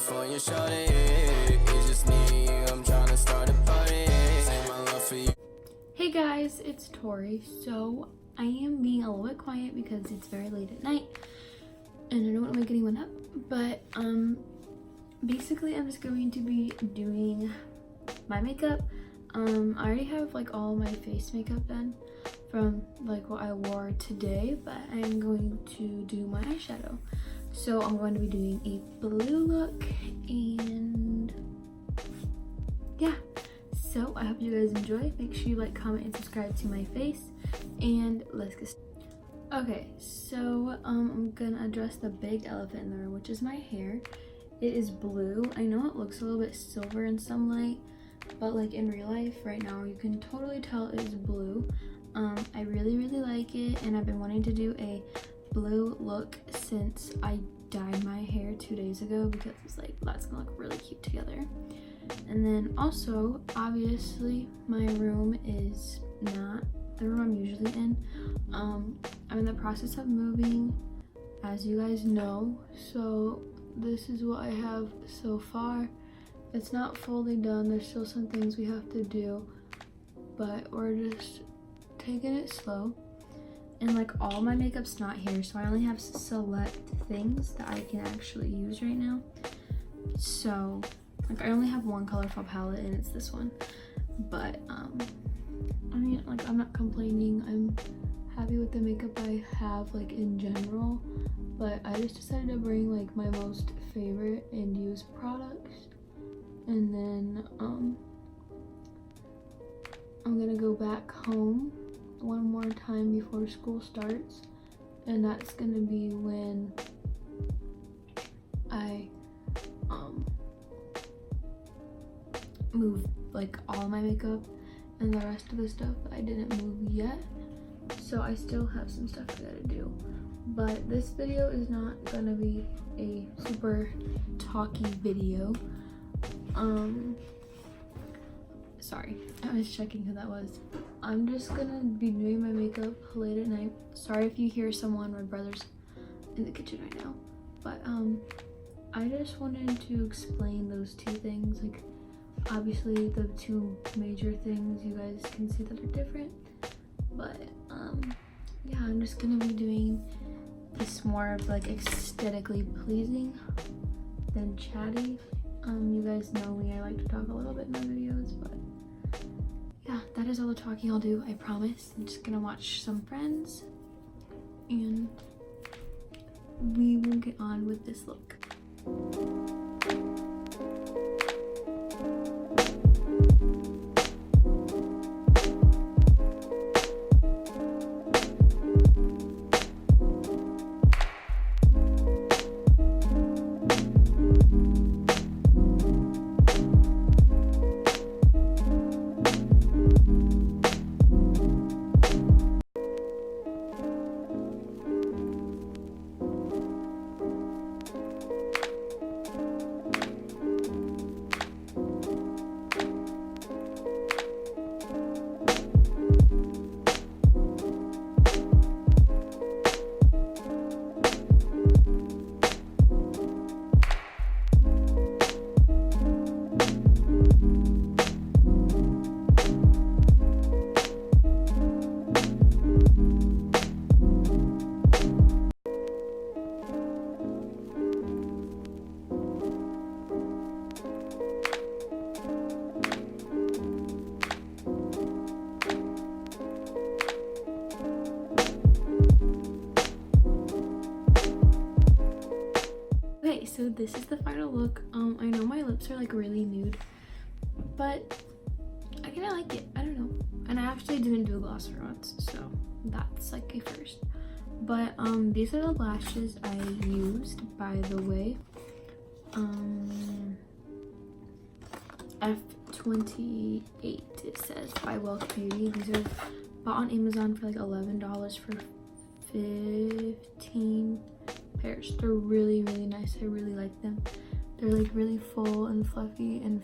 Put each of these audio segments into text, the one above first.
for your shorty. It's just me, I'm trying to start a party. Say my love for you. Hey guys, it's Tori. So I am being a little bit quiet because it's very late at night and I don't want to wake anyone up. But basically I'm just going to be doing my makeup. I already have like all my face makeup done from like what I wore today, but I'm going to do my eyeshadow. So I'm going to be doing a blue look, and yeah. So I hope you guys enjoy. Make sure you like, comment, and subscribe to my face, and let's get started. Okay, so I'm gonna address the big elephant in the room, which is my hair. It is blue. I know it looks a little bit silver in some light, but like in real life right now you can totally tell it is blue. I really like it, and I've been wanting to do a blue look since I dyed my hair 2 days ago because it's like that's gonna look really cute together. And then also obviously my room is not the room I'm usually in. I'm in the process of moving, as you guys know, so this is what I have so far. It's not fully done, there's still some things we have to do, but we're just taking it slow. And like all my makeup's not here, so I only have select things that I can actually use right now. So like I only have one colorful palette and it's this one, but I mean, like I'm not complaining. I'm happy with the makeup I have like in general, but I just decided to bring like my most favorite and used products. And then I'm gonna go back home one more time before school starts, and that's gonna be when I move like all my makeup and the rest of the stuff I didn't move yet, so I still have some stuff I gotta do. But this video is not gonna be a super talky video. Sorry, I was checking who that was. I'm just gonna be doing my makeup late at night. Sorry if you hear someone, my brother's in the kitchen right now. But I just wanted to explain those two things. Like obviously the two major things you guys can see that are different. But yeah, I'm just gonna be doing this more of like aesthetically pleasing than chatty. You guys know me, I like to talk a little bit in my videos, but yeah, that is all the talking I'll do, I promise. I'm just gonna watch some Friends and we will get on with this look. Okay, so this is the final look. I know my lips are like really nude, but I kind of like it. I don't know. And I actually didn't do a gloss for once, so that's like a first. But these are the lashes I used, by the way. F28 it says, by Welk Beauty. These are bought on Amazon for like $11 for 15 pairs. They're really nice. I really like them. They're like really full and fluffy and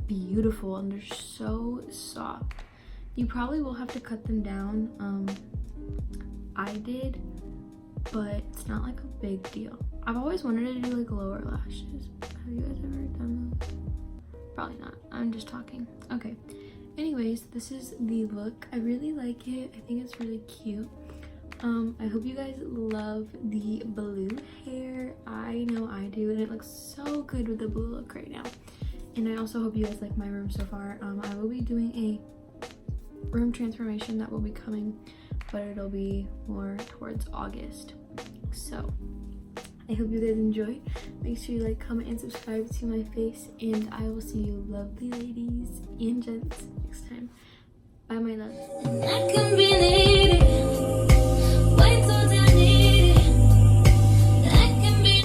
beautiful, and they're so soft. You probably will have to cut them down. I did, but it's not like a big deal. I've always wanted to do like lower lashes. Have you guys ever done those? Probably not. I'm just talking. Okay. Anyways, this is the look. I really like it. I think it's really cute. I hope you guys love the blue hair. I know I do, and it looks so good with the blue look right now. And I also hope you guys like my room so far. I will be doing a room transformation that will be coming, but it'll be more towards August. So I hope you guys enjoy. Make sure you like, comment, and subscribe to my face, and I will see you lovely ladies and gents next time. Bye, my loves.